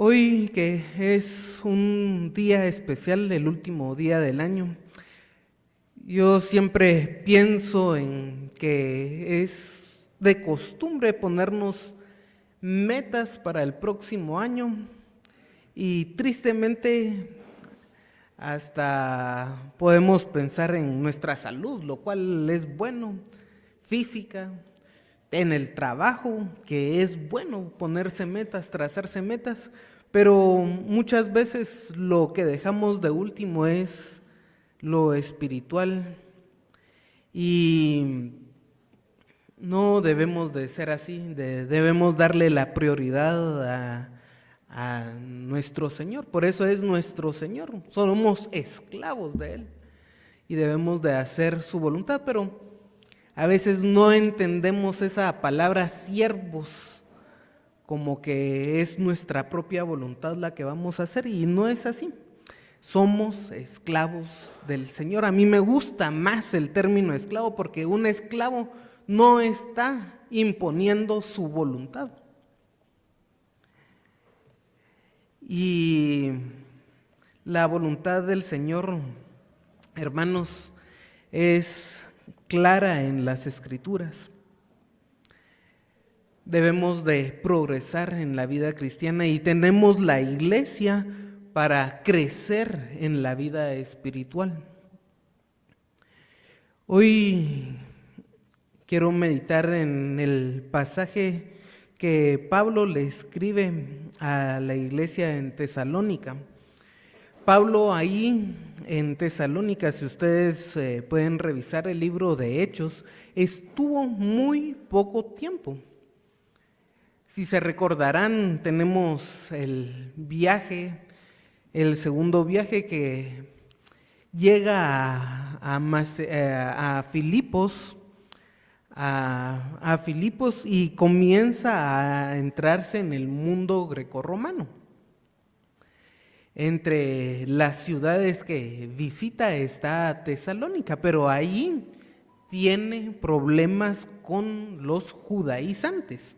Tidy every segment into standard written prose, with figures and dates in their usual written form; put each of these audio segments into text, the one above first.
Hoy que es un día especial, el último día del año, yo siempre pienso en que es de costumbre ponernos metas para el próximo año y tristemente hasta podemos pensar en nuestra salud, lo cual es bueno, física, en el trabajo, que es bueno ponerse metas, trazarse metas, pero muchas veces lo que dejamos de último es lo espiritual y no debemos de ser así, debemos darle la prioridad a nuestro Señor, por eso es nuestro Señor, somos esclavos de Él y debemos de hacer su voluntad, pero a veces no entendemos esa palabra siervos como que es nuestra propia voluntad la que vamos a hacer y no es así. Somos esclavos del Señor. A mí me gusta más el término esclavo porque un esclavo no está imponiendo su voluntad. Y la voluntad del Señor, hermanos, es clara en las Escrituras. Debemos de progresar en la vida cristiana y tenemos la iglesia para crecer en la vida espiritual. Hoy quiero meditar en el pasaje que Pablo le escribe a la iglesia en Tesalónica. Pablo ahí en Tesalónica, si ustedes pueden revisar el libro de Hechos, estuvo muy poco tiempo. Si se recordarán, tenemos el viaje, el segundo viaje que llega a Filipos, a Filipos y comienza a entrarse en el mundo grecorromano. Entre las ciudades que visita está Tesalónica, pero ahí tiene problemas con los judaizantes.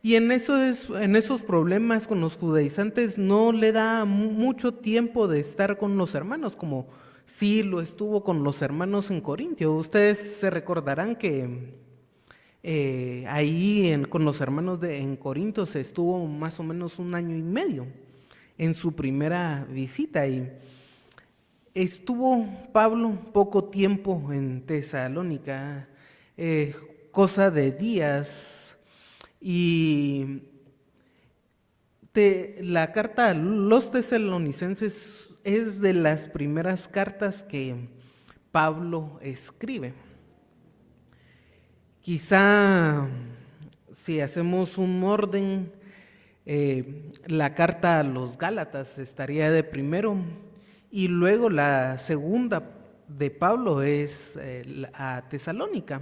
Y en esos problemas con los judaizantes no le da mucho tiempo de estar con los hermanos, como sí lo estuvo con los hermanos en Corintio. Ustedes se recordarán que con los hermanos en Corinto se estuvo más o menos 1 año y medio en su primera visita y estuvo Pablo poco tiempo en Tesalónica, cosa de días. Y la carta a los tesalonicenses es de las primeras cartas que Pablo escribe. Quizá si hacemos un orden, la carta a los Gálatas estaría de primero y luego la segunda de Pablo es a Tesalónica.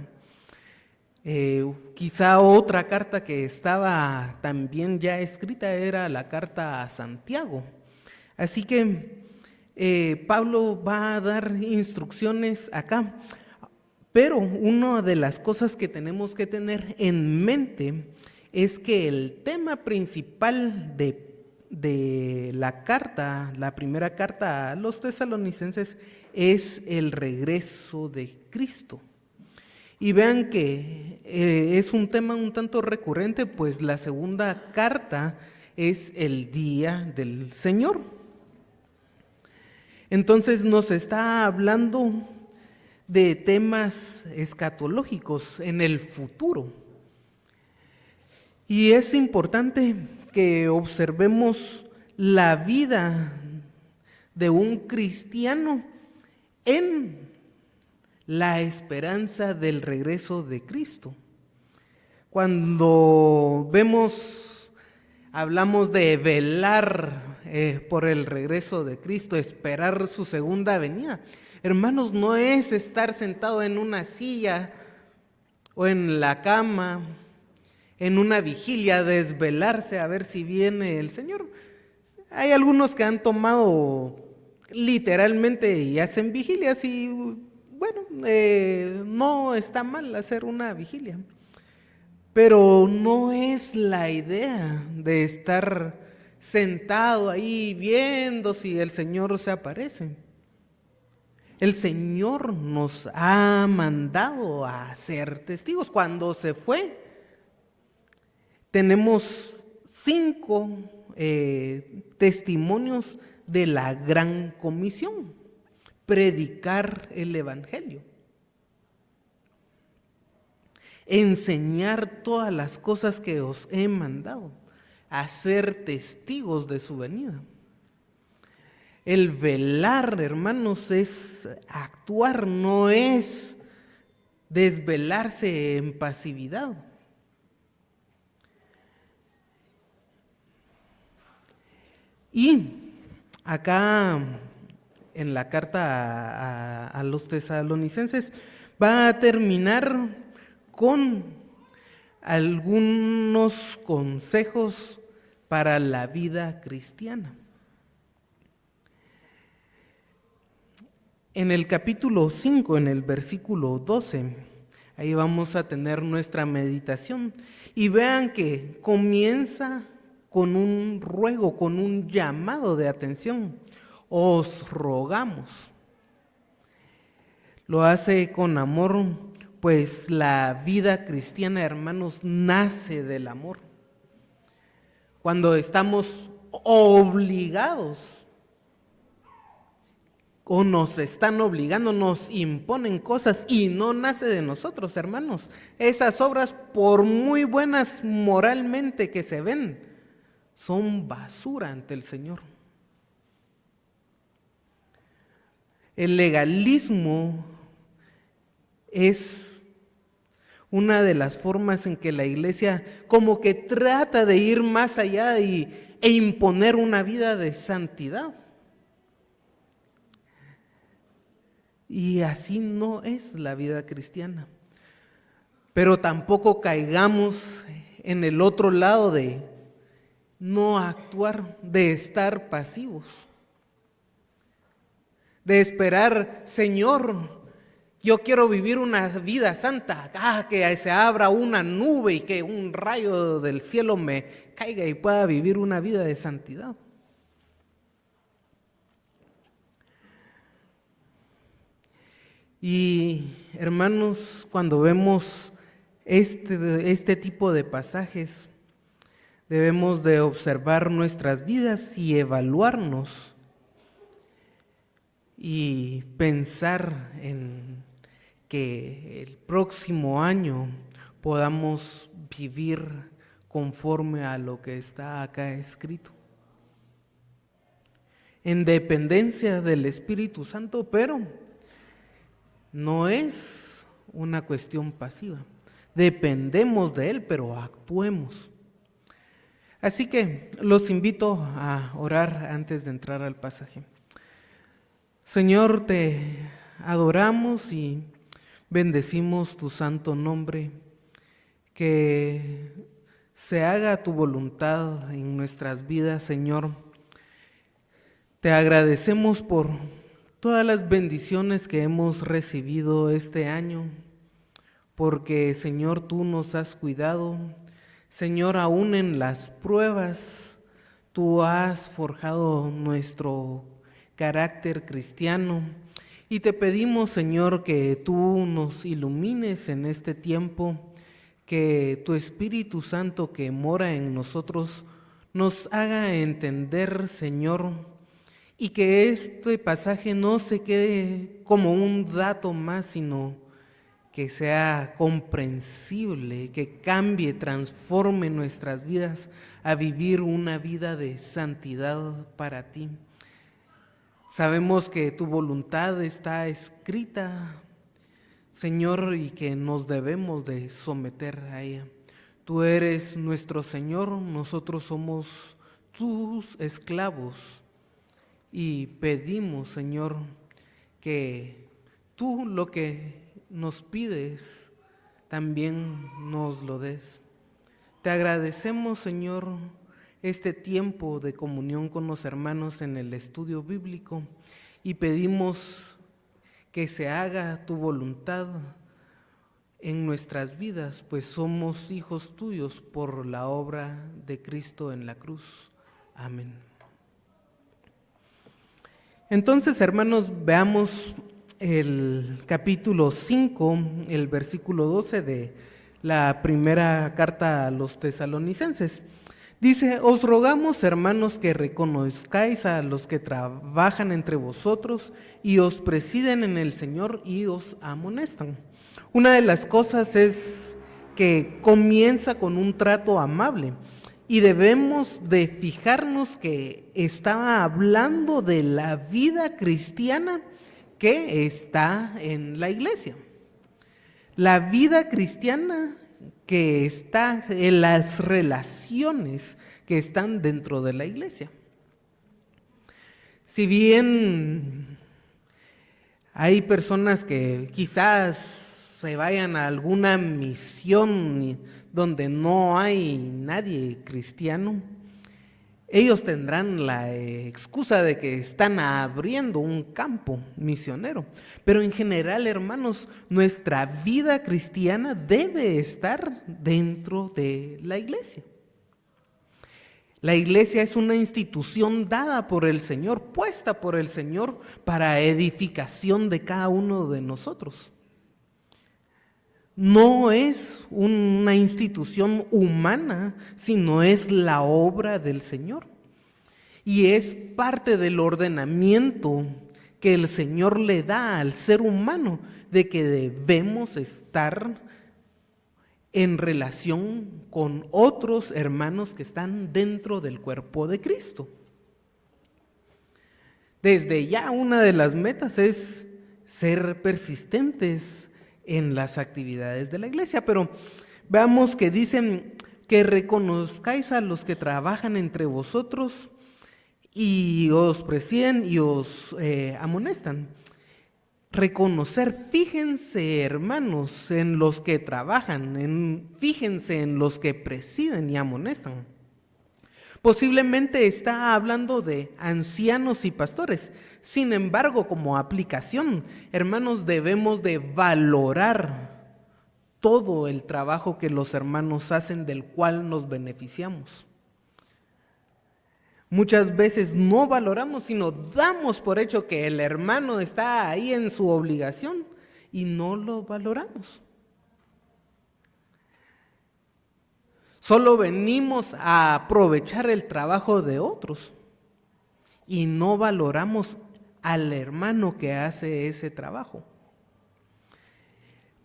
Quizá otra carta que estaba también ya escrita era la carta a Santiago. Así que Pablo va a dar instrucciones acá. Pero una de las cosas que tenemos que tener en mente es que el tema principal de la carta, la primera carta a los tesalonicenses, es el regreso de Cristo. Y vean que es un tema un tanto recurrente, pues la segunda carta es el día del Señor. Entonces nos está hablando de temas escatológicos en el futuro. Y es importante que observemos la vida de un cristiano en la esperanza del regreso de Cristo. Cuando hablamos de velar por el regreso de Cristo, esperar su segunda venida. Hermanos, no es estar sentado en una silla o en la cama, en una vigilia, desvelarse a ver si viene el Señor. Hay algunos que han tomado literalmente y hacen vigilias y bueno, no está mal hacer una vigilia, pero no es la idea de estar sentado ahí viendo si el Señor se aparece. El Señor nos ha mandado a ser testigos. Cuando se fue, tenemos 5 testimonios de la gran comisión: predicar el Evangelio, enseñar todas las cosas que os he mandado, a ser testigos de su venida. El velar, hermanos, es actuar, no es desvelarse en pasividad. Y acá en la carta a los tesalonicenses va a terminar con algunos consejos para la vida cristiana. En el capítulo 5, en el versículo 12, ahí vamos a tener nuestra meditación. Y vean que comienza con un ruego, con un llamado de atención. Os rogamos. Lo hace con amor, pues la vida cristiana, hermanos, nace del amor. Cuando estamos obligados o nos están obligando, nos imponen cosas y no nace de nosotros, hermanos. Esas obras, por muy buenas moralmente que se ven, son basura ante el Señor. El legalismo es una de las formas en que la iglesia como que trata de ir más allá e imponer una vida de santidad. Y así no es la vida cristiana. Pero tampoco caigamos en el otro lado de no actuar, de estar pasivos, de esperar, Señor, yo quiero vivir una vida santa, que se abra una nube y que un rayo del cielo me caiga y pueda vivir una vida de santidad. Y hermanos, cuando vemos este tipo de pasajes, debemos de observar nuestras vidas y evaluarnos y pensar en que el próximo año podamos vivir conforme a lo que está acá escrito, en dependencia del Espíritu Santo, pero no es una cuestión pasiva. Dependemos de Él, pero actuemos. Así que los invito a orar antes de entrar al pasaje. Señor, te adoramos y bendecimos tu santo nombre. Que se haga tu voluntad en nuestras vidas, Señor. Te agradecemos por todas las bendiciones que hemos recibido este año, porque, Señor, tú nos has cuidado. Señor, aún en las pruebas, tú has forjado nuestro carácter cristiano. Y te pedimos, Señor, que tú nos ilumines en este tiempo, que tu Espíritu Santo que mora en nosotros nos haga entender, Señor, y que este pasaje no se quede como un dato más, sino que sea comprensible, que cambie, transforme nuestras vidas a vivir una vida de santidad para ti. Sabemos que tu voluntad está escrita, Señor, y que nos debemos de someter a ella. Tú eres nuestro Señor, nosotros somos tus esclavos y pedimos, Señor, que tú lo que nos pides también nos lo des. Te agradecemos, Señor, este tiempo de comunión con los hermanos en el estudio bíblico y pedimos que se haga tu voluntad en nuestras vidas, pues somos hijos tuyos por la obra de Cristo en la cruz. Amén. Entonces, hermanos, veamos el capítulo 5, el versículo 12 de la primera carta a los tesalonicenses. Dice: os rogamos, hermanos, que reconozcáis a los que trabajan entre vosotros y os presiden en el Señor y os amonestan. Una de las cosas es que comienza con un trato amable y debemos de fijarnos que estaba hablando de la vida cristiana que está en la iglesia. La vida cristiana que está en las relaciones que están dentro de la iglesia. Si bien hay personas que quizás se vayan a alguna misión donde no hay nadie cristiano, ellos tendrán la excusa de que están abriendo un campo misionero. Pero en general, hermanos, nuestra vida cristiana debe estar dentro de la iglesia. La iglesia es una institución dada por el Señor, puesta por el Señor para edificación de cada uno de nosotros. No es una institución humana, sino es la obra del Señor. Y es parte del ordenamiento que el Señor le da al ser humano de que debemos estar en relación con otros hermanos que están dentro del cuerpo de Cristo. Desde ya una de las metas es ser persistentes en las actividades de la iglesia, pero veamos que dicen que reconozcáis a los que trabajan entre vosotros y os presiden y os amonestan. Reconocer, fíjense, hermanos, en los que trabajan, fíjense en los que presiden y amonestan. Posiblemente está hablando de ancianos y pastores. Sin embargo, como aplicación, hermanos, debemos de valorar todo el trabajo que los hermanos hacen, del cual nos beneficiamos. Muchas veces no valoramos, sino damos por hecho que el hermano está ahí en su obligación y no lo valoramos. Solo venimos a aprovechar el trabajo de otros y no valoramos al hermano que hace ese trabajo.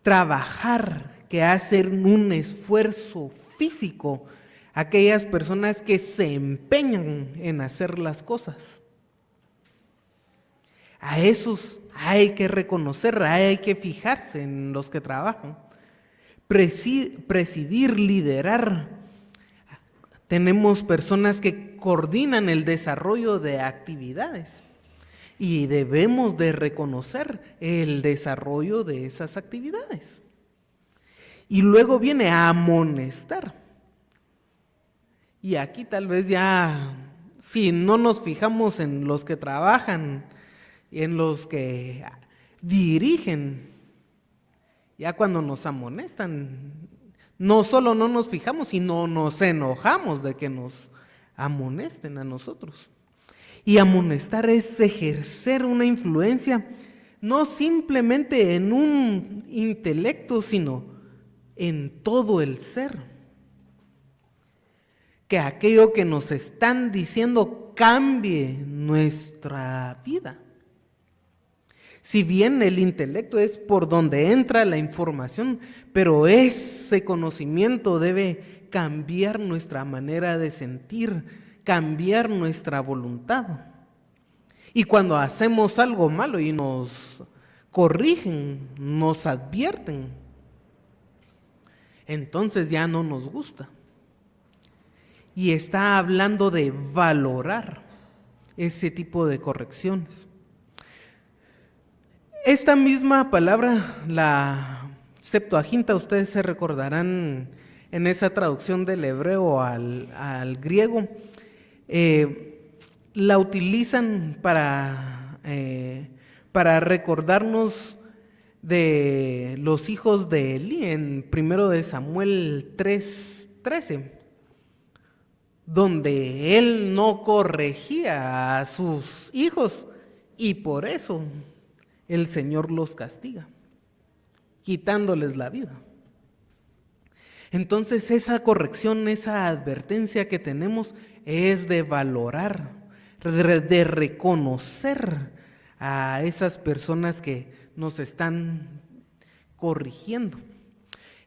Trabajar, que hace un esfuerzo físico, aquellas personas que se empeñan en hacer las cosas. A esos hay que reconocer, hay que fijarse en los que trabajan. Presidir, liderar. Tenemos personas que coordinan el desarrollo de actividades y debemos de reconocer el desarrollo de esas actividades. Y luego viene a amonestar. Y aquí tal vez ya, si no nos fijamos en los que trabajan, en los que dirigen, ya cuando nos amonestan, no solo no nos fijamos, sino nos enojamos de que nos amonesten a nosotros. Y amonestar es ejercer una influencia, no simplemente en un intelecto, sino en todo el ser. Que aquello que nos están diciendo cambie nuestra vida. Si bien el intelecto es por donde entra la información, pero ese conocimiento debe cambiar nuestra manera de sentir, cambiar nuestra voluntad. Y cuando hacemos algo malo y nos corrigen, nos advierten, entonces ya no nos gusta. Y está hablando de valorar ese tipo de correcciones. Esta misma palabra, la Septuaginta, ustedes se recordarán en esa traducción del hebreo al griego, la utilizan para recordarnos de los hijos de Elí en 1 de Samuel 3:13. donde él no corregía a sus hijos y por eso el Señor los castiga, quitándoles la vida. Entonces esa corrección, esa advertencia que tenemos es de valorar, de reconocer a esas personas que nos están corrigiendo.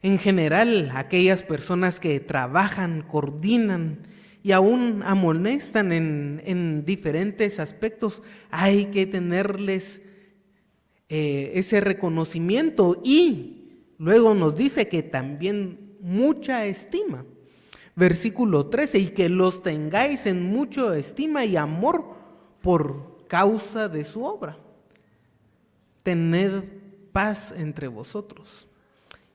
En general, aquellas personas que trabajan, coordinan y aún amonestan en diferentes aspectos, hay que tenerles ese reconocimiento y luego nos dice que también mucha estima. Versículo 13, y que los tengáis en mucha estima y amor por causa de su obra. Tened paz entre vosotros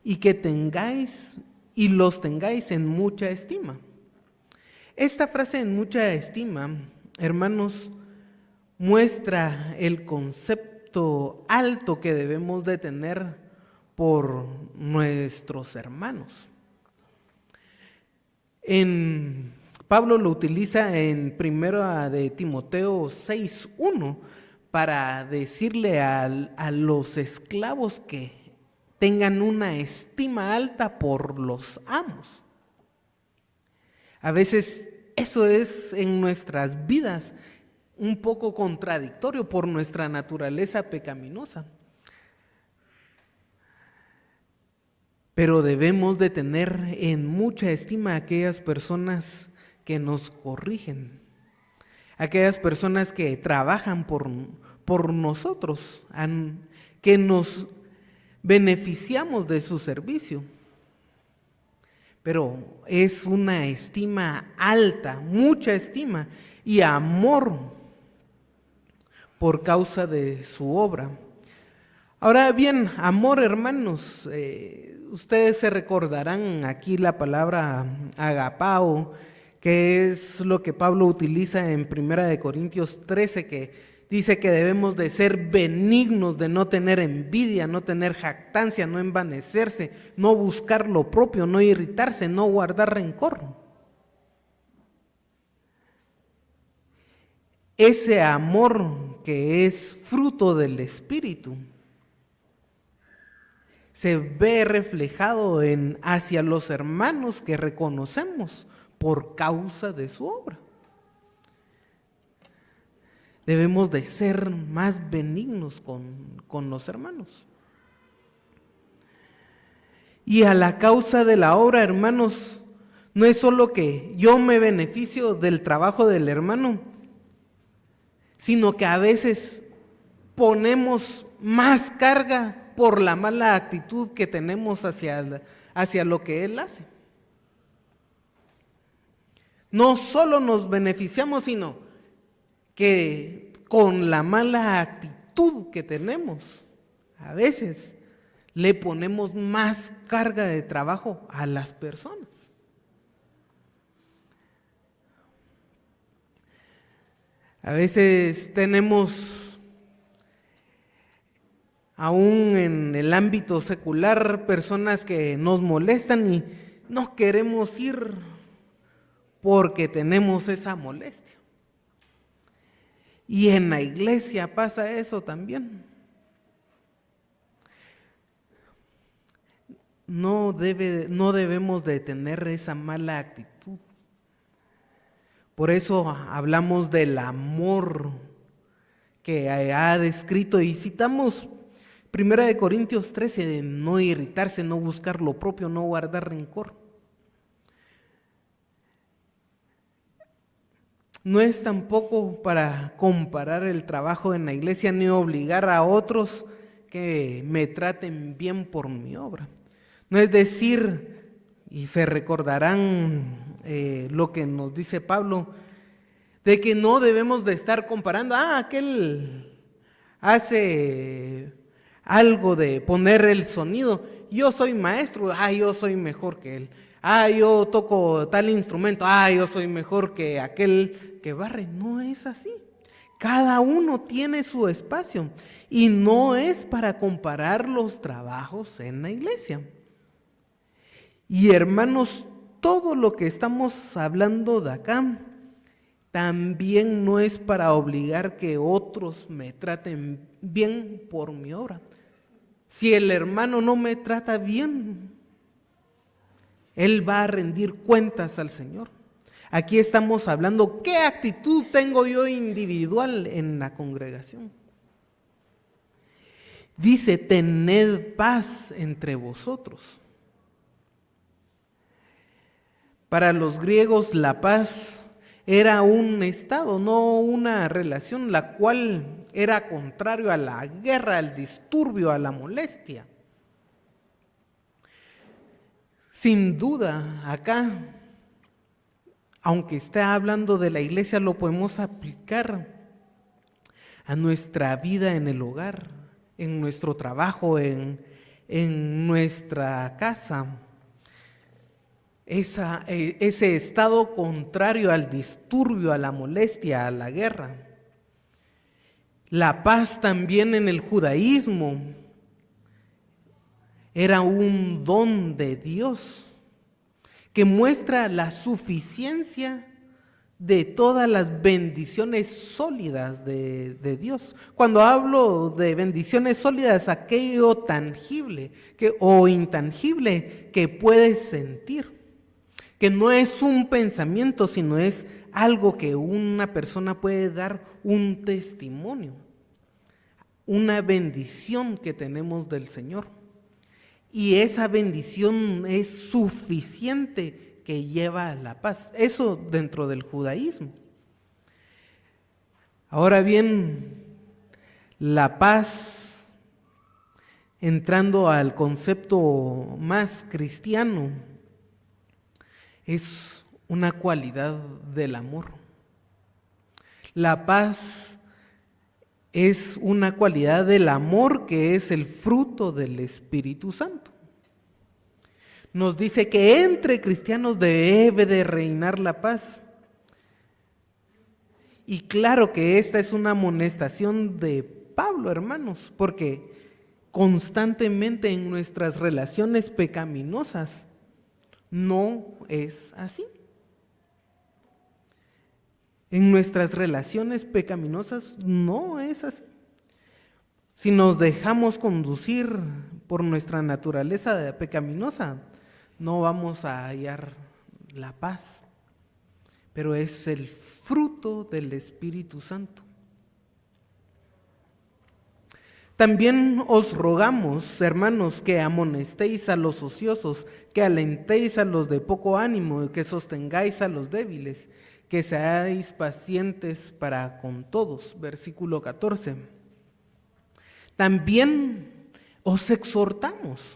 y que tengáis y los tengáis en mucha estima. Esta frase en mucha estima, hermanos, muestra el concepto alto que debemos de tener por nuestros hermanos. Pablo lo utiliza en 1 de Timoteo 6:1 para decirle a los esclavos que tengan una estima alta por los amos. A veces eso es en nuestras vidas un poco contradictorio por nuestra naturaleza pecaminosa. Pero debemos de tener en mucha estima a aquellas personas que nos corrigen, aquellas personas que trabajan por nosotros, que nos beneficiamos de su servicio. Pero es una estima alta, mucha estima y amor por causa de su obra. Ahora bien, amor, hermanos, ustedes se recordarán aquí la palabra agapao, que es lo que Pablo utiliza en 1 Corintios 13, que dice que debemos de ser benignos, de no tener envidia, no tener jactancia, no envanecerse, no buscar lo propio, no irritarse, no guardar rencor. Ese amor que es fruto del Espíritu se ve reflejado hacia los hermanos que reconocemos por causa de su obra. Debemos de ser más benignos con los hermanos. Y a la causa de la obra, hermanos, no es solo que yo me beneficio del trabajo del hermano, sino que a veces ponemos más carga por la mala actitud que tenemos hacia lo que él hace. No solo nos beneficiamos, sino que con la mala actitud que tenemos, a veces le ponemos más carga de trabajo a las personas. A veces tenemos, aún en el ámbito secular, personas que nos molestan y no queremos ir porque tenemos esa molestia. Y en la iglesia pasa eso también. No debemos de tener esa mala actitud. Por eso hablamos del amor que ha descrito y citamos 1 Corintios 13 de no irritarse, no buscar lo propio, no guardar rencor. No es tampoco para comparar el trabajo en la iglesia ni obligar a otros que me traten bien por mi obra. No es decir, y se recordarán lo que nos dice Pablo, de que no debemos de estar comparando, aquel hace algo de poner el sonido, yo soy maestro, yo soy mejor que él, yo toco tal instrumento, yo soy mejor que aquel que barre. No es así. Cada uno tiene su espacio y no es para comparar los trabajos en la iglesia. Y hermanos, todo lo que estamos hablando de acá también no es para obligar que otros me traten bien por mi obra. Si el hermano no me trata bien, él va a rendir cuentas al Señor. Aquí estamos hablando qué actitud tengo yo individual en la congregación. Dice, tened paz entre vosotros. Para los griegos la paz era un estado, no una relación, la cual era contrario a la guerra, al disturbio, a la molestia. Sin duda, acá, aunque esté hablando de la iglesia, lo podemos aplicar a nuestra vida en el hogar, en nuestro trabajo, en nuestra casa. Ese estado contrario al disturbio, a la molestia, a la guerra. La paz también en el judaísmo era un don de Dios que muestra la suficiencia de todas las bendiciones sólidas de Dios. Cuando hablo de bendiciones sólidas, aquello tangible o intangible que puedes sentir, que no es un pensamiento, sino es algo que una persona puede dar un testimonio, una bendición que tenemos del Señor. Y esa bendición es suficiente que lleva a la paz. Eso dentro del judaísmo. Ahora bien, la paz, entrando al concepto más cristiano, es una cualidad del amor. La paz es una cualidad del amor que es el fruto del Espíritu Santo. Nos dice que entre cristianos debe de reinar la paz. Y claro que esta es una amonestación de Pablo, hermanos, porque constantemente en nuestras relaciones pecaminosas no es así. En nuestras relaciones pecaminosas no es así. Si nos dejamos conducir por nuestra naturaleza pecaminosa, no vamos a hallar la paz. Pero es el fruto del Espíritu Santo. También os rogamos, hermanos, que amonestéis a los ociosos, que alentéis a los de poco ánimo, que sostengáis a los débiles, que seáis pacientes para con todos. Versículo 14. También os exhortamos,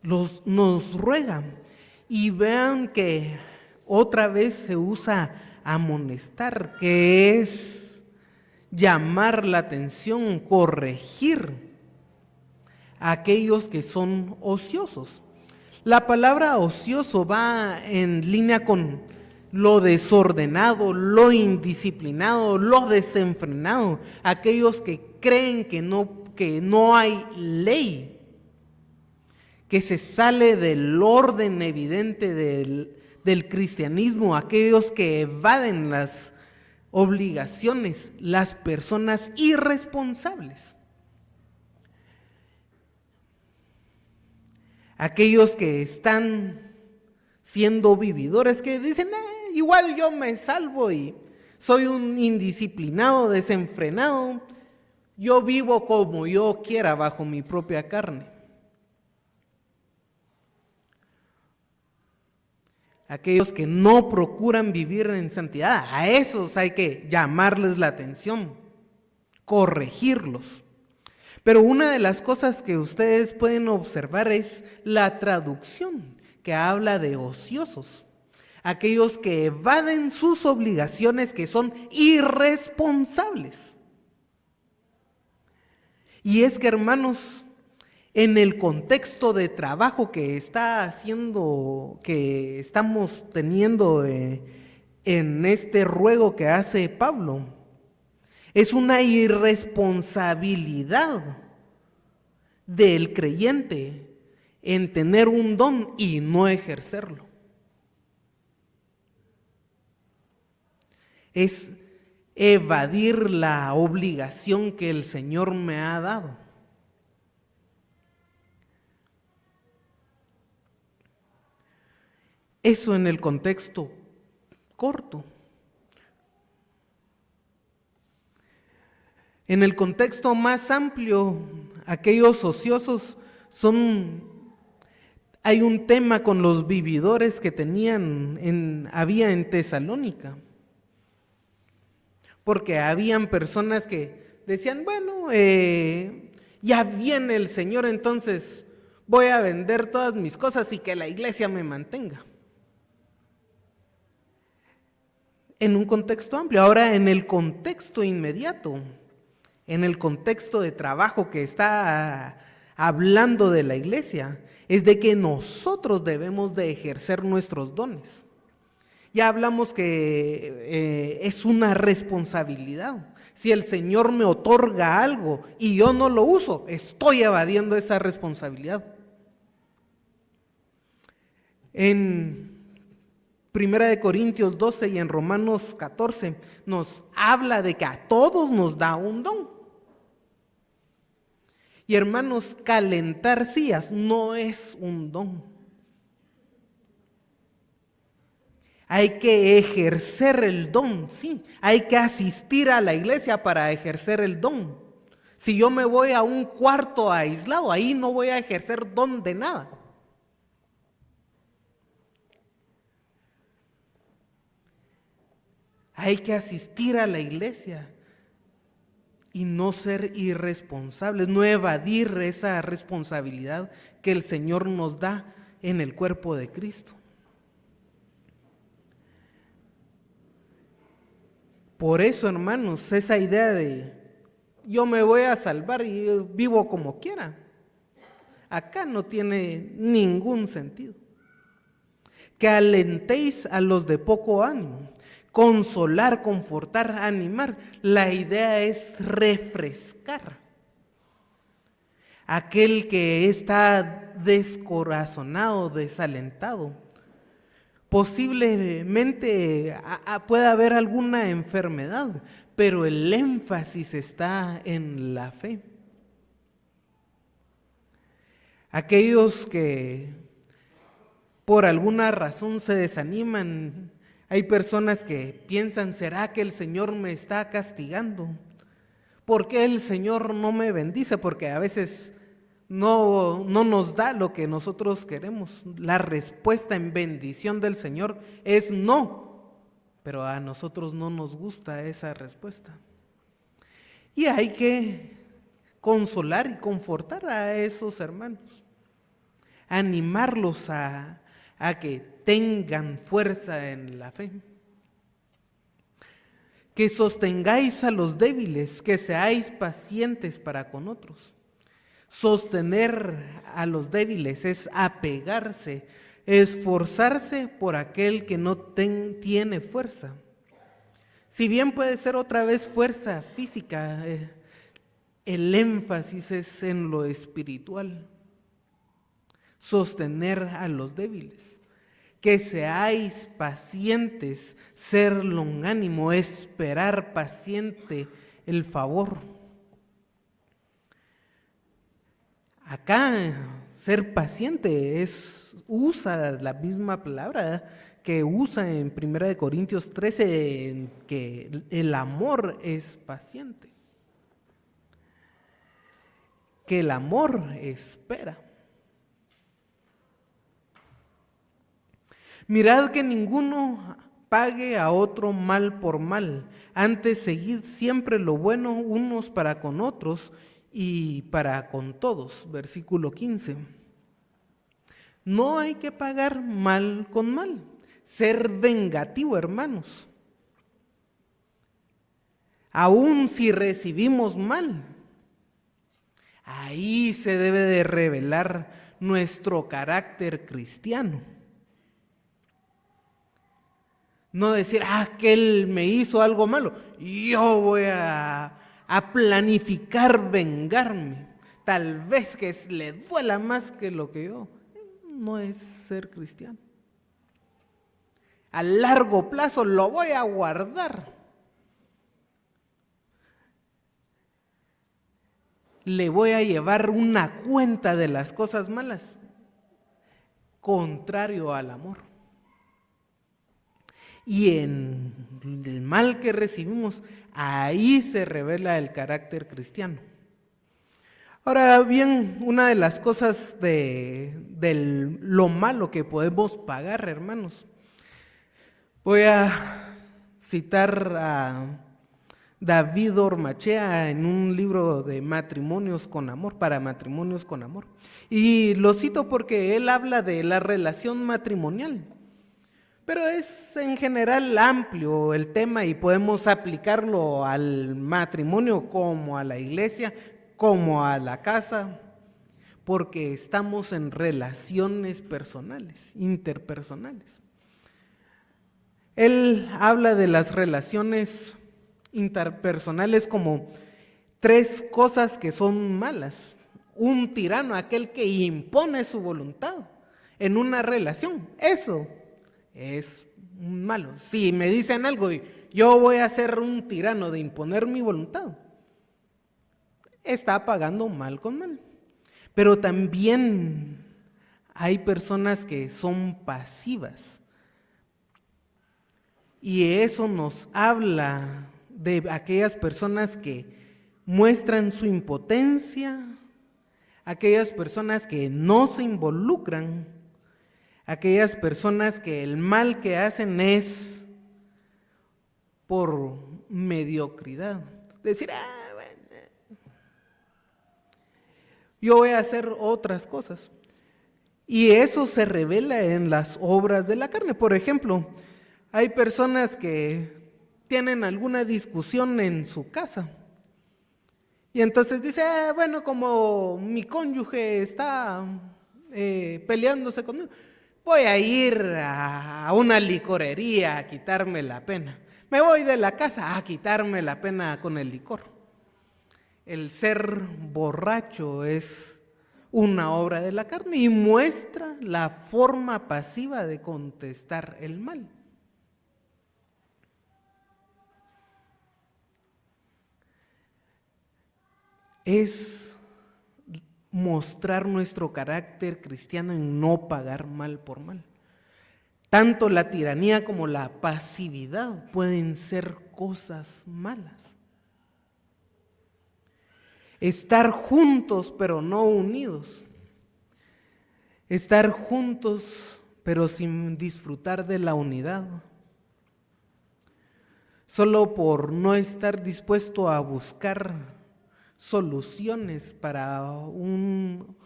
nos ruega, y vean que otra vez se usa amonestar, que es llamar la atención, corregir a aquellos que son ociosos. La palabra ocioso va en línea con lo desordenado, lo indisciplinado, lo desenfrenado, aquellos que creen que no hay ley, que se sale del orden evidente del cristianismo, aquellos que evaden las obligaciones, las personas irresponsables. Aquellos que están siendo vividores, que dicen, igual yo me salvo y soy un indisciplinado, desenfrenado, yo vivo como yo quiera bajo mi propia carne. Aquellos que no procuran vivir en santidad, a esos hay que llamarles la atención, corregirlos. Pero una de las cosas que ustedes pueden observar es la traducción, que habla de ociosos, aquellos que evaden sus obligaciones, que son irresponsables. Y es que, hermanos, en el contexto de trabajo que estamos teniendo en este ruego que hace Pablo, es una irresponsabilidad del creyente en tener un don y no ejercerlo. Es evadir la obligación que el Señor me ha dado. Eso en el contexto corto. En el contexto más amplio, aquellos ociosos hay un tema con los vividores que había en Tesalónica. Porque habían personas que decían, bueno, ya viene el Señor, entonces voy a vender todas mis cosas y que la iglesia me mantenga. En un contexto amplio. Ahora, en el contexto inmediato, en el contexto de trabajo que está hablando de la iglesia, es de que nosotros debemos de ejercer nuestros dones. Ya hablamos que es una responsabilidad. Si el Señor me otorga algo y yo no lo uso, estoy evadiendo esa responsabilidad. En 1 Corintios 12 y en Romanos 14 nos habla de que a todos nos da un don. Y hermanos, calentar sillas no es un don. Hay que ejercer el don, sí. Hay que asistir a la iglesia para ejercer el don. Si yo me voy a un cuarto aislado, ahí no voy a ejercer don de nada. Hay que asistir a la iglesia y no ser irresponsables, no evadir esa responsabilidad que el Señor nos da en el cuerpo de Cristo. Por eso, hermanos, esa idea de yo me voy a salvar y vivo como quiera, acá no tiene ningún sentido. Que alentéis a los de poco ánimo, consolar, confortar, animar. La idea es refrescar. Aquel que está descorazonado, desalentado, posiblemente pueda haber alguna enfermedad, pero el énfasis está en la fe. Aquellos que por alguna razón se desaniman, hay personas que piensan, ¿será que el Señor me está castigando? ¿Por qué el Señor no me bendice? Porque a veces no nos da lo que nosotros queremos. La respuesta en bendición del Señor es no, pero a nosotros no nos gusta esa respuesta. Y hay que consolar y confortar a esos hermanos, animarlos a que tengan fuerza en la fe. Que sostengáis a los débiles, que seáis pacientes para con otros. Sostener a los débiles es apegarse, esforzarse por aquel que no tiene fuerza. Si bien puede ser otra vez fuerza física, el énfasis es en lo espiritual. Sostener a los débiles. Que seáis pacientes, ser longánimo, esperar paciente el favor. Acá ser paciente usa la misma palabra que usa en 1 Corintios 13, en que el amor es paciente. Que el amor espera. Mirad que ninguno pague a otro mal por mal, antes seguid siempre lo bueno unos para con otros y para con todos. Versículo 15. No hay que pagar mal con mal, ser vengativo, hermanos. Aun si recibimos mal, ahí se debe de revelar nuestro carácter cristiano. No decir, aquel me hizo algo malo, yo voy a planificar vengarme. tal vez que le duela más que lo que yo, no es ser cristiano. A largo plazo lo voy a guardar. Le voy a llevar una cuenta de las cosas malas, contrario al amor. Y en el mal que recibimos, ahí se revela el carácter cristiano. Ahora bien, una de las cosas de lo malo que podemos pagar, hermanos, voy a citar a David Ormachea en un libro de matrimonios con amor, para matrimonios con amor. Y lo cito porque él habla de la relación matrimonial. Pero es en general amplio el tema y podemos aplicarlo al matrimonio como a la iglesia, como a la casa, porque estamos en relaciones personales, interpersonales. Él habla de las relaciones interpersonales como tres cosas que son malas. Un tirano, aquel que impone su voluntad en una relación, eso es malo. Si me dicen algo de yo voy a ser un tirano de imponer mi voluntad, está pagando mal con mal. Pero también hay personas que son pasivas. Y eso nos habla de aquellas personas que muestran su impotencia, aquellas personas que no se involucran, aquellas personas que el mal que hacen es por mediocridad. Decir, bueno, yo voy a hacer otras cosas. Y eso se revela en las obras de la carne. Por ejemplo, hay personas que tienen alguna discusión en su casa. Y entonces dice, bueno, como mi cónyuge está peleándose conmigo, voy a ir a una licorería a quitarme la pena. Me voy de la casa a quitarme la pena con el licor. El ser borracho es una obra de la carne y muestra la forma pasiva de contestar el mal. Es mostrar nuestro carácter cristiano en no pagar mal por mal. Tanto la tiranía como la pasividad pueden ser cosas malas. Estar juntos pero no unidos. Estar juntos pero sin disfrutar de la unidad. Solo por no estar dispuesto a buscar soluciones para un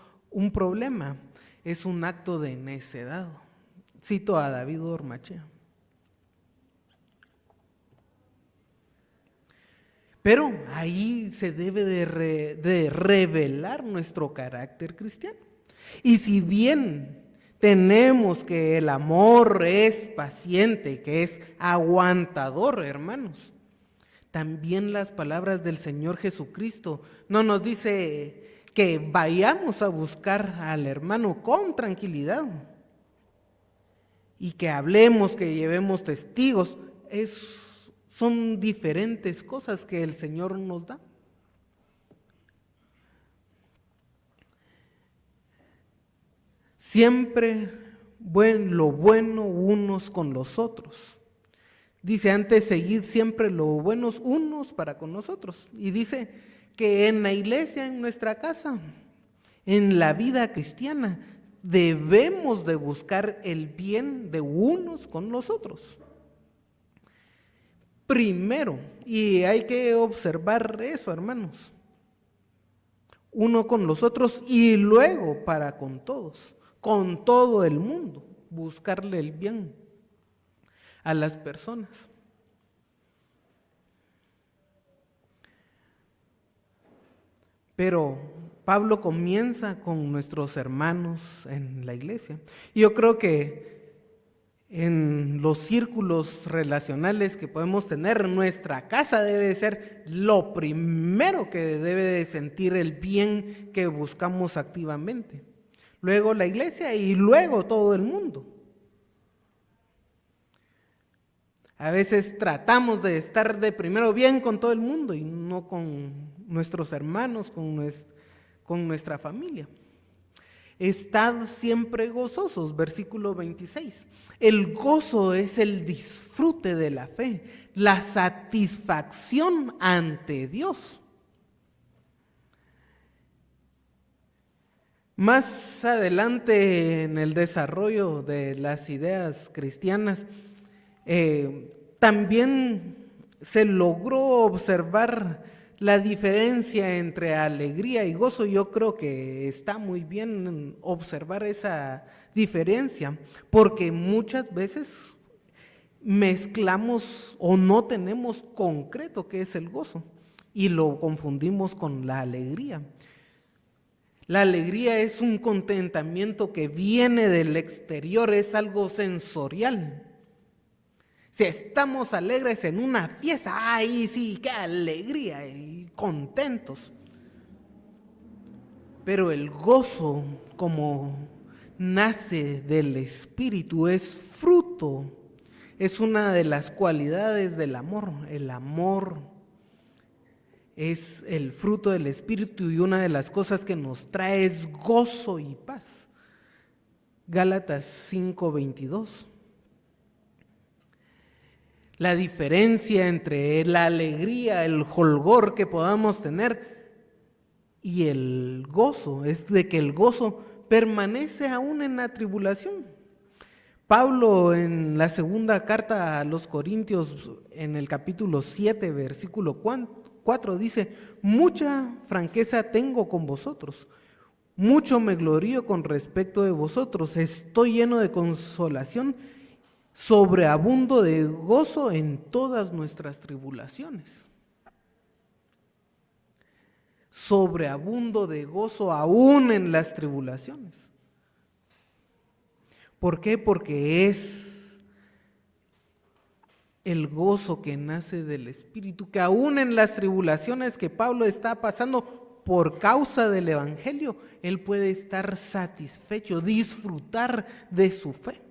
problema es un acto de necedad. Cito a David Ormachea. Pero ahí se debe de revelar nuestro carácter cristiano. Y si bien tenemos que el amor es paciente, que es aguantador, hermanos, también las palabras del Señor Jesucristo no nos dice que vayamos a buscar al hermano con tranquilidad y que hablemos, que llevemos testigos. Son diferentes cosas que el Señor nos da. Siempre lo bueno unos con los otros. Dice antes, seguid siempre lo buenos unos para con nosotros. Y dice que en la iglesia, en nuestra casa, en la vida cristiana, debemos de buscar el bien de unos con los otros. Primero, y hay que observar eso, hermanos, uno con los otros y luego para con todos, con todo el mundo, buscarle el bien a las personas. Pero Pablo comienza con nuestros hermanos en la iglesia. Y yo creo que en los círculos relacionales que podemos tener, nuestra casa debe ser lo primero que debe de sentir el bien que buscamos activamente. Luego la iglesia y luego todo el mundo. A veces tratamos de estar de primero bien con todo el mundo y no con nuestros hermanos, con nuestra familia. Estad siempre gozosos, versículo 26. El gozo es el disfrute de la fe, la satisfacción ante Dios. Más adelante en el desarrollo de las ideas cristianas, también se logró observar la diferencia entre alegría y gozo. Yo creo que está muy bien observar esa diferencia, porque muchas veces mezclamos o no tenemos concreto qué es el gozo y lo confundimos con la alegría. La alegría es un contentamiento que viene del exterior, es algo sensorial. Si estamos alegres en una fiesta, ¡ay, sí, qué alegría! Y contentos. Pero el gozo, como nace del Espíritu, es fruto, es una de las cualidades del amor. El amor es el fruto del Espíritu y una de las cosas que nos trae es gozo y paz. Gálatas 5:22. La diferencia entre la alegría, el jolgor que podamos tener y el gozo es de que el gozo permanece aún en la tribulación. Pablo en la segunda carta a los Corintios, en el capítulo 7, versículo 4, dice: mucha franqueza tengo con vosotros, mucho me glorío con respecto de vosotros, estoy lleno de consolación, sobreabundo de gozo en todas nuestras tribulaciones. Sobreabundo de gozo aún en las tribulaciones. ¿Por qué? Porque es el gozo que nace del Espíritu, que aún en las tribulaciones que Pablo está pasando por causa del Evangelio, él puede estar satisfecho, disfrutar de su fe.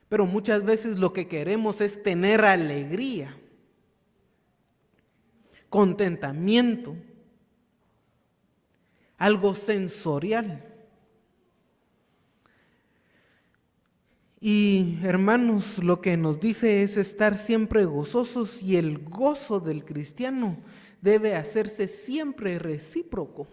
Pero muchas veces lo que queremos es tener alegría, contentamiento, algo sensorial. Y hermanos, lo que nos dice es estar siempre gozosos, y el gozo del cristiano debe hacerse siempre recíproco.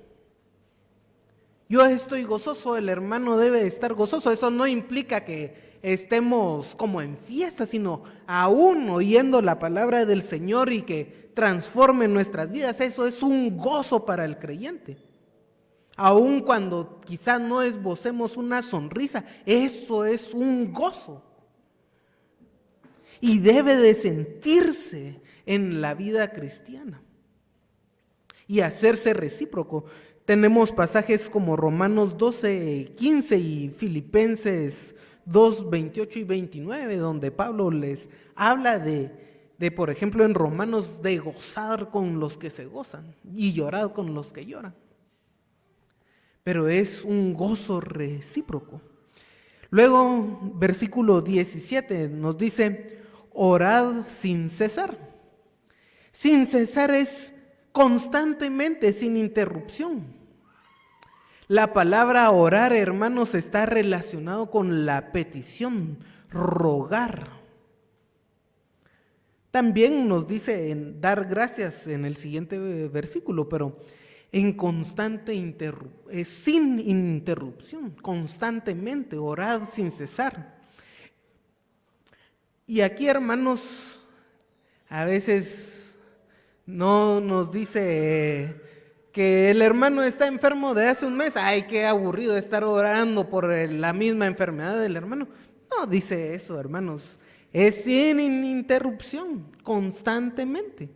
Yo estoy gozoso, el hermano debe estar gozoso. Eso no implica que estemos como en fiesta, sino aún oyendo la palabra del Señor y que transforme nuestras vidas. Eso es un gozo para el creyente. Aun cuando quizás no esbocemos una sonrisa, eso es un gozo. Y debe de sentirse en la vida cristiana y hacerse recíproco. Tenemos pasajes como Romanos 12:15 y Filipenses 2:28 y 29, donde Pablo les habla de, por ejemplo, en Romanos, de gozar con los que se gozan y llorar con los que lloran. Pero es un gozo recíproco. Luego, versículo 17 nos dice: orad sin cesar. Sin cesar es constantemente, sin interrupción. La palabra orar, hermanos, está relacionado con la petición, rogar. También nos dice en dar gracias en el siguiente versículo, pero en constante sin interrupción, constantemente, orad sin cesar. Y aquí, hermanos, a veces no nos dice que el hermano está enfermo de hace un mes. Ay, qué aburrido estar orando por la misma enfermedad del hermano. No dice eso, hermanos. Es sin interrupción, constantemente.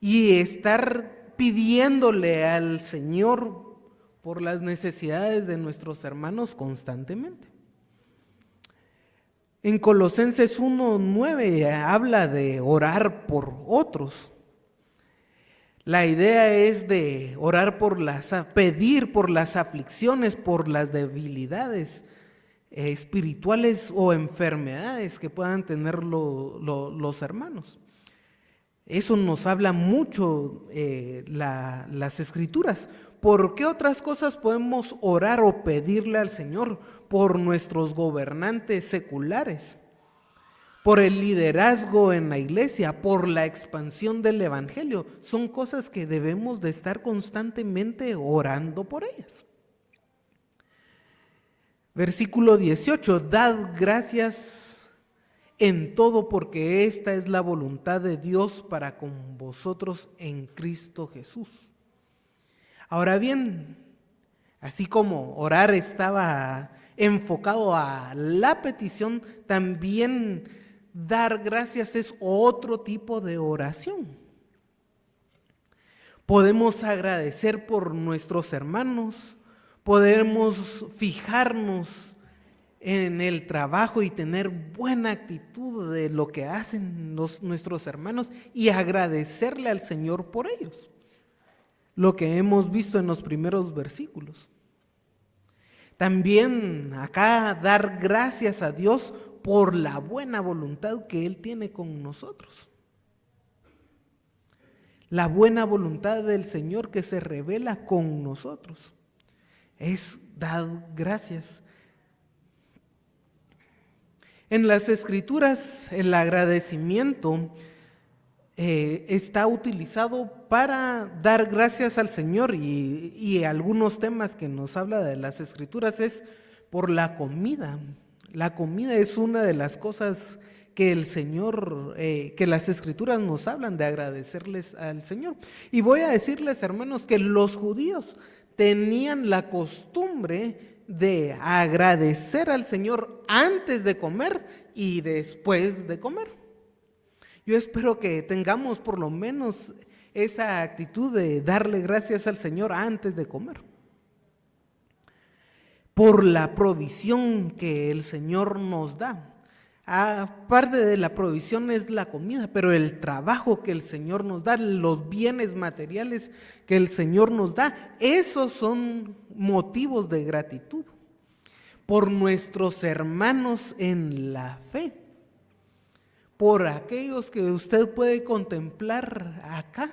Y estar pidiéndole al Señor por las necesidades de nuestros hermanos constantemente. En Colosenses 1:9 habla de orar por otros. La idea es de orar pedir por las aflicciones, por las debilidades espirituales o enfermedades que puedan tener los hermanos. Eso nos habla mucho las Escrituras. ¿Por qué otras cosas podemos orar o pedirle al Señor? Por nuestros gobernantes seculares, por el liderazgo en la iglesia, por la expansión del evangelio. Son cosas que debemos de estar constantemente orando por ellas. Versículo 18, dad gracias en todo porque esta es la voluntad de Dios para con vosotros en Cristo Jesús. Ahora bien, así como orar estaba enfocado a la petición, también dar gracias es otro tipo de oración. Podemos agradecer por nuestros hermanos, podemos fijarnos en el trabajo y tener buena actitud de lo que hacen nuestros hermanos y agradecerle al Señor por ellos. Lo que hemos visto en los primeros versículos. También acá dar gracias a Dios por la buena voluntad que Él tiene con nosotros. La buena voluntad del Señor que se revela con nosotros. Es dar gracias. En las Escrituras, el agradecimiento está utilizado para dar gracias al Señor y algunos temas que nos habla de las Escrituras es por la comida. La comida es una de las cosas que el Señor, que las Escrituras nos hablan de agradecerles al Señor. Y voy a decirles, hermanos, que los judíos tenían la costumbre de agradecer al Señor antes de comer y después de comer. Yo espero que tengamos por lo menos esa actitud de darle gracias al Señor antes de comer. Por la provisión que el Señor nos da. Aparte de la provisión es la comida, pero el trabajo que el Señor nos da, los bienes materiales que el Señor nos da, esos son motivos de gratitud. Por nuestros hermanos en la fe. Por aquellos que usted puede contemplar acá,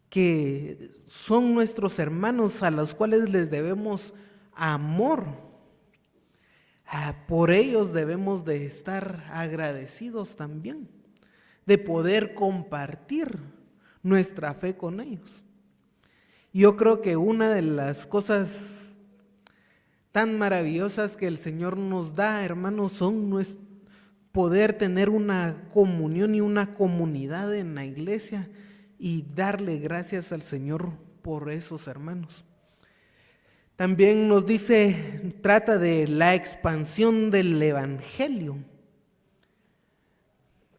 que son nuestros hermanos a los cuales les debemos amor. Por ellos debemos de estar agradecidos también, de poder compartir nuestra fe con ellos. Yo creo que una de las cosas tan maravillosas que el Señor nos da, hermanos, son poder tener una comunión y una comunidad en la iglesia y darle gracias al Señor por esos hermanos. También nos dice, trata de la expansión del evangelio,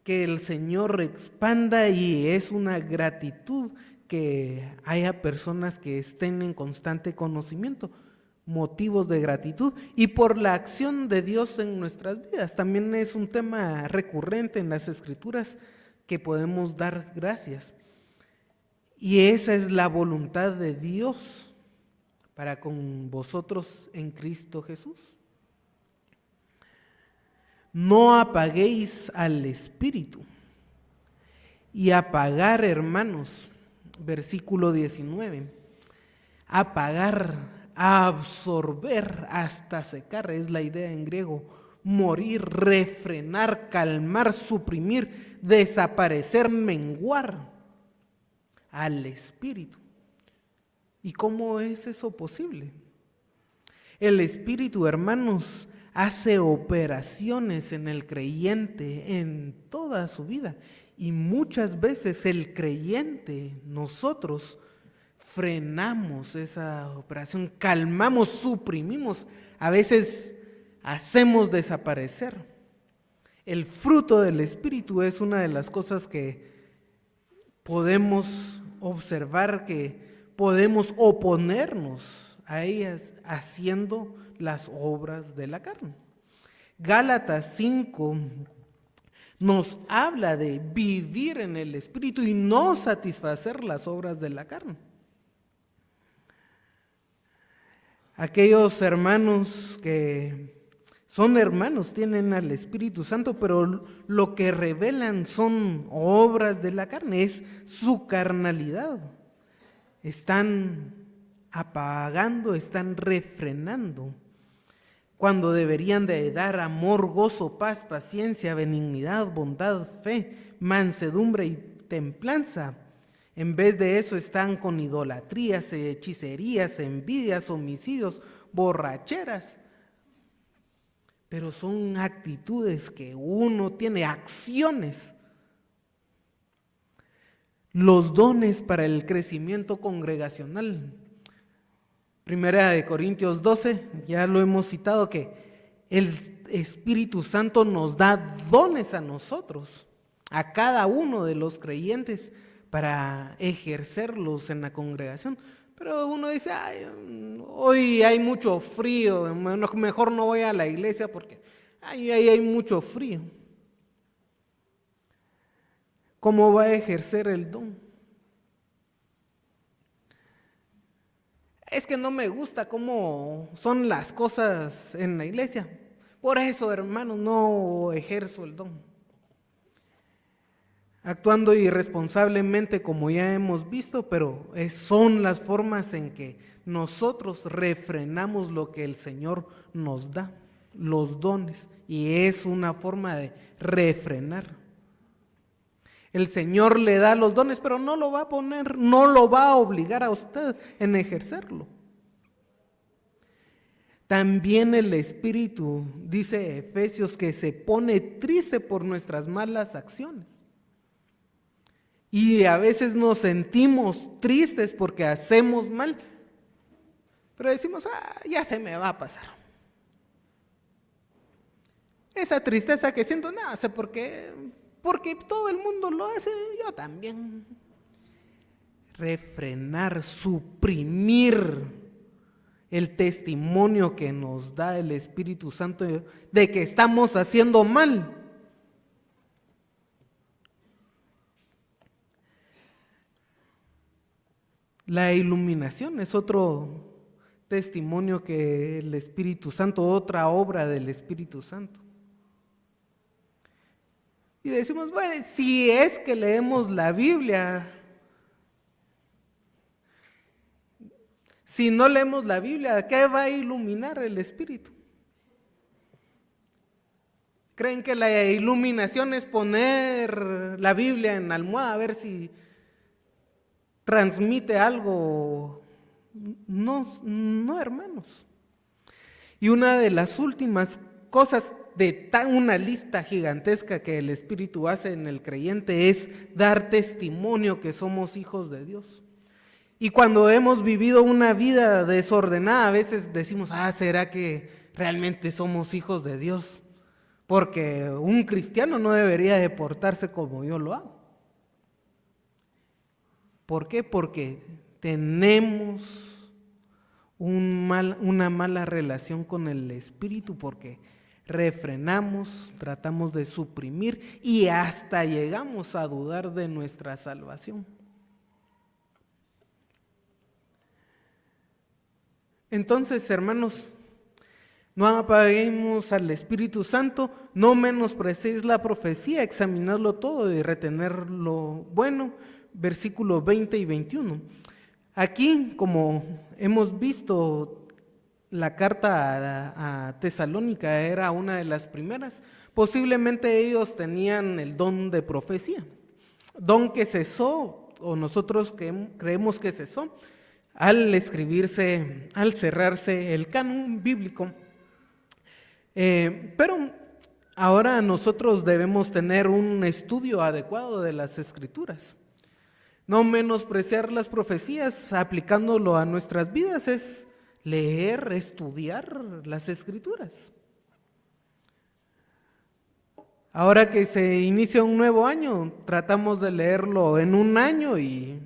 que el Señor expanda y es una gratitud que haya personas que estén en constante conocimiento, motivos de gratitud y por la acción de Dios en nuestras vidas. También es un tema recurrente en las Escrituras que podemos dar gracias. Y esa es la voluntad de Dios para con vosotros en Cristo Jesús. No apaguéis al Espíritu. Y apagar, hermanos, versículo 19, apagar, absorber hasta secar, es la idea en griego, morir, refrenar, calmar, suprimir, desaparecer, menguar al Espíritu. ¿Y cómo es eso posible? El Espíritu, hermanos, hace operaciones en el creyente en toda su vida. Y muchas veces el creyente, nosotros, frenamos esa operación, calmamos, suprimimos, a veces hacemos desaparecer. El fruto del Espíritu es una de las cosas que podemos observar, que podemos oponernos a ellas haciendo las obras de la carne. Gálatas 5 nos habla de vivir en el Espíritu y no satisfacer las obras de la carne. Aquellos hermanos que son hermanos tienen al Espíritu Santo, pero lo que revelan son obras de la carne, es su carnalidad. Están apagando, están refrenando, cuando deberían de dar amor, gozo, paz, paciencia, benignidad, bondad, fe, mansedumbre y templanza. En vez de eso están con idolatrías, hechicerías, envidias, homicidios, borracheras. Pero son actitudes que uno tiene, acciones. Los dones para el crecimiento congregacional. Primera de Corintios 12, ya lo hemos citado, que el Espíritu Santo nos da dones a nosotros, a cada uno de los creyentes, para ejercerlos en la congregación. Pero uno dice, ay, hoy hay mucho frío, mejor no voy a la iglesia porque ahí hay mucho frío. ¿Cómo va a ejercer el don? Es que no me gusta cómo son las cosas en la iglesia. Por eso, hermanos, no ejerzo el don. Actuando irresponsablemente, como ya hemos visto, pero son las formas en que nosotros refrenamos lo que el Señor nos da, los dones, y es una forma de refrenar. El Señor le da los dones, pero no lo va a poner, no lo va a obligar a usted en ejercerlo. También el Espíritu, dice Efesios, que se pone triste por nuestras malas acciones. Y a veces nos sentimos tristes porque hacemos mal, pero decimos, ya se me va a pasar. Esa tristeza que siento, no sé por qué, porque todo el mundo lo hace, yo también. Refrenar, suprimir el testimonio que nos da el Espíritu Santo de que estamos haciendo mal. La iluminación es otro testimonio que el Espíritu Santo, otra obra del Espíritu Santo. Y decimos, bueno, si es que leemos la Biblia, si no leemos la Biblia, ¿qué va a iluminar el Espíritu? ¿Creen que la iluminación es poner la Biblia en la almohada a ver si transmite algo? No, hermanos. Y una de las últimas cosas de una lista gigantesca que el Espíritu hace en el creyente es dar testimonio que somos hijos de Dios. Y cuando hemos vivido una vida desordenada, a veces decimos, ¿será que realmente somos hijos de Dios? Porque un cristiano no debería de portarse como yo lo hago. ¿Por qué? Porque tenemos una mala relación con el Espíritu, porque refrenamos, tratamos de suprimir y hasta llegamos a dudar de nuestra salvación. Entonces, hermanos, no apaguemos al Espíritu Santo, no menosprecéis la profecía, examinadlo todo y retener lo bueno. Versículos 20 y 21. Aquí, como hemos visto, la carta a Tesalónica era una de las primeras. Posiblemente ellos tenían el don de profecía, don que cesó, o nosotros creemos que cesó, al escribirse, al cerrarse el canon bíblico. Pero ahora nosotros debemos tener un estudio adecuado de las Escrituras. No menospreciar las profecías, aplicándolo a nuestras vidas, es leer, estudiar las Escrituras. Ahora que se inicia un nuevo año, tratamos de leerlo en un año y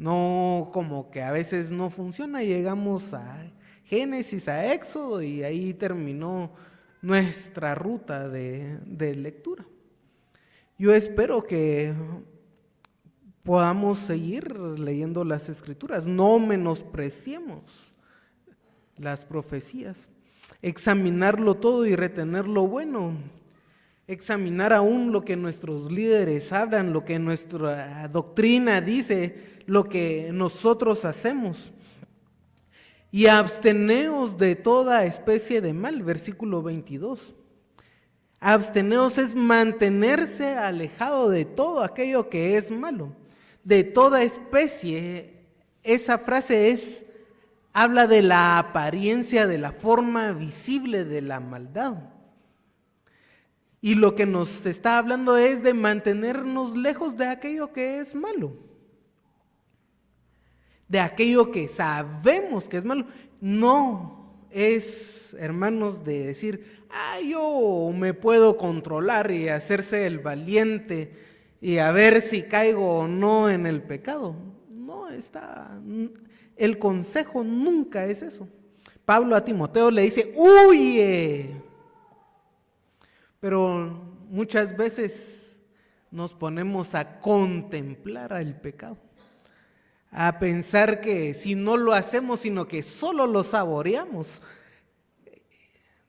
No como que a veces no funciona, llegamos a Génesis, a Éxodo y ahí terminó nuestra ruta de lectura. Yo espero que podamos seguir leyendo las Escrituras, no menospreciemos las profecías, examinarlo todo y retener lo bueno, examinar aún lo que nuestros líderes hablan, lo que nuestra doctrina dice, lo que nosotros hacemos. Y absteneos de toda especie de mal, versículo 22. Absteneos es mantenerse alejado de todo aquello que es malo, de toda especie. Esa frase habla de la apariencia, de la forma visible de la maldad. Y lo que nos está hablando es de mantenernos lejos de aquello que es malo, de aquello que sabemos que es malo. No es, hermanos, de decir, yo me puedo controlar y hacerse el valiente y a ver si caigo o no en el pecado. No está, el consejo nunca es eso. Pablo a Timoteo le dice, huye. Pero muchas veces nos ponemos a contemplar el pecado, a pensar que si no lo hacemos, sino que solo lo saboreamos,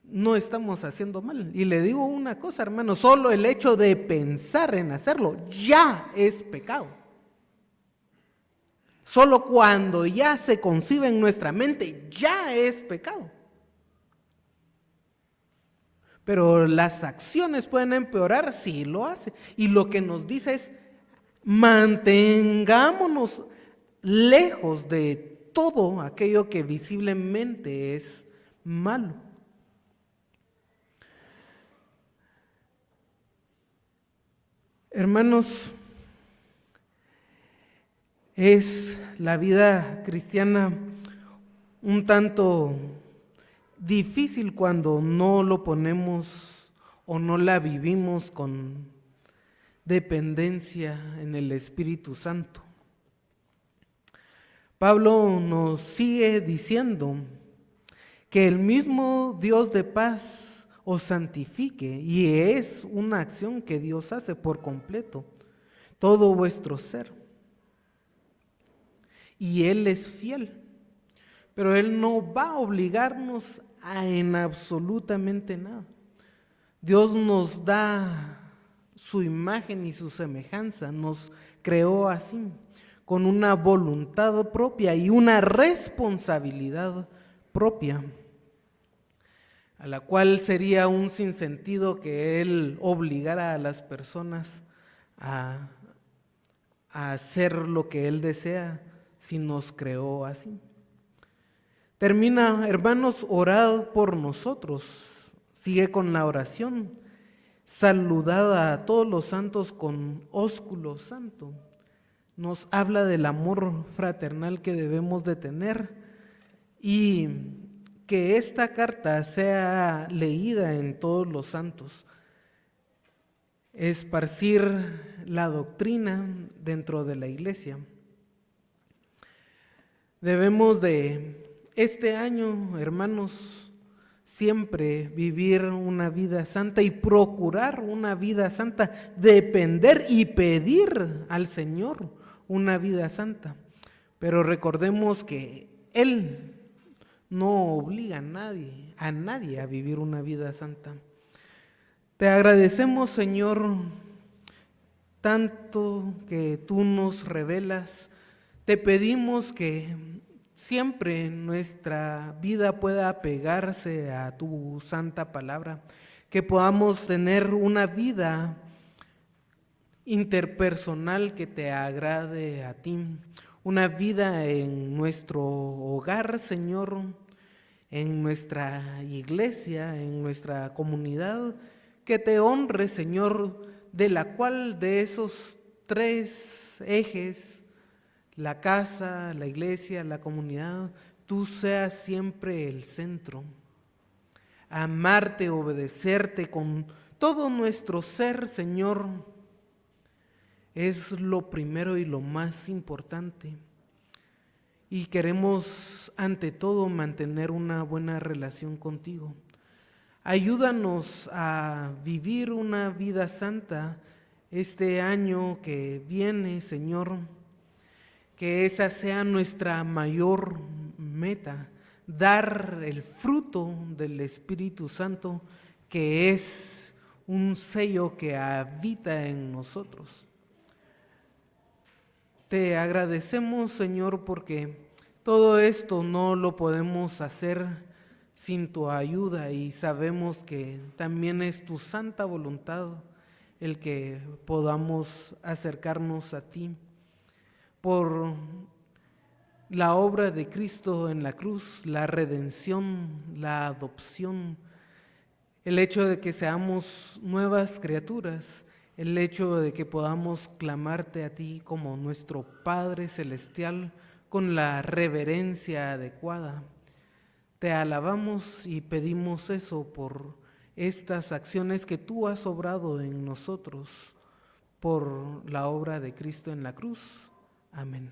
no estamos haciendo mal. Y le digo una cosa, hermano, solo el hecho de pensar en hacerlo ya es pecado. Solo cuando ya se concibe en nuestra mente, ya es pecado. Pero las acciones pueden empeorar si lo hace. Y lo que nos dice es, mantengámonos lejos de todo aquello que visiblemente es malo. Hermanos, es la vida cristiana un tanto difícil cuando no lo ponemos o no la vivimos con dependencia en el Espíritu Santo. Pablo nos sigue diciendo que el mismo Dios de paz os santifique, y es una acción que Dios hace por completo, todo vuestro ser. Y Él es fiel, pero Él no va a obligarnos en absolutamente nada. Dios nos da su imagen y su semejanza, nos creó así, con una voluntad propia y una responsabilidad propia, a la cual sería un sinsentido que Él obligara a las personas a hacer lo que Él desea si nos creó así. Termina, hermanos, orad por nosotros. Sigue con la oración. Saludad a todos los santos con ósculo santo. Nos habla del amor fraternal que debemos de tener y que esta carta sea leída en todos los santos. Esparcir la doctrina dentro de la iglesia. Debemos de este año, hermanos, siempre vivir una vida santa y procurar una vida santa, depender y pedir al Señor una vida santa. Pero recordemos que Él no obliga a nadie a vivir una vida santa. Te agradecemos, Señor, tanto que tú nos revelas. Te pedimos que siempre nuestra vida pueda apegarse a tu santa palabra, que podamos tener una vida interpersonal que te agrade a ti, una vida en nuestro hogar, Señor, en nuestra iglesia, en nuestra comunidad, que te honre, Señor, de la cual de esos tres ejes, la casa, la iglesia, la comunidad, tú seas siempre el centro. Amarte, obedecerte con todo nuestro ser, Señor, es lo primero y lo más importante. y queremos ante todo mantener una buena relación contigo. Ayúdanos a vivir una vida santa este año que viene, Señor, que esa sea nuestra mayor meta, dar el fruto del Espíritu Santo, que es un sello que habita en nosotros. Te agradecemos, Señor, porque todo esto no lo podemos hacer sin tu ayuda y sabemos que también es tu santa voluntad el que podamos acercarnos a ti. Por la obra de Cristo en la cruz, la redención, la adopción, el hecho de que seamos nuevas criaturas, el hecho de que podamos clamarte a ti como nuestro Padre Celestial con la reverencia adecuada. Te alabamos y pedimos eso por estas acciones que tú has obrado en nosotros por la obra de Cristo en la cruz. Amén.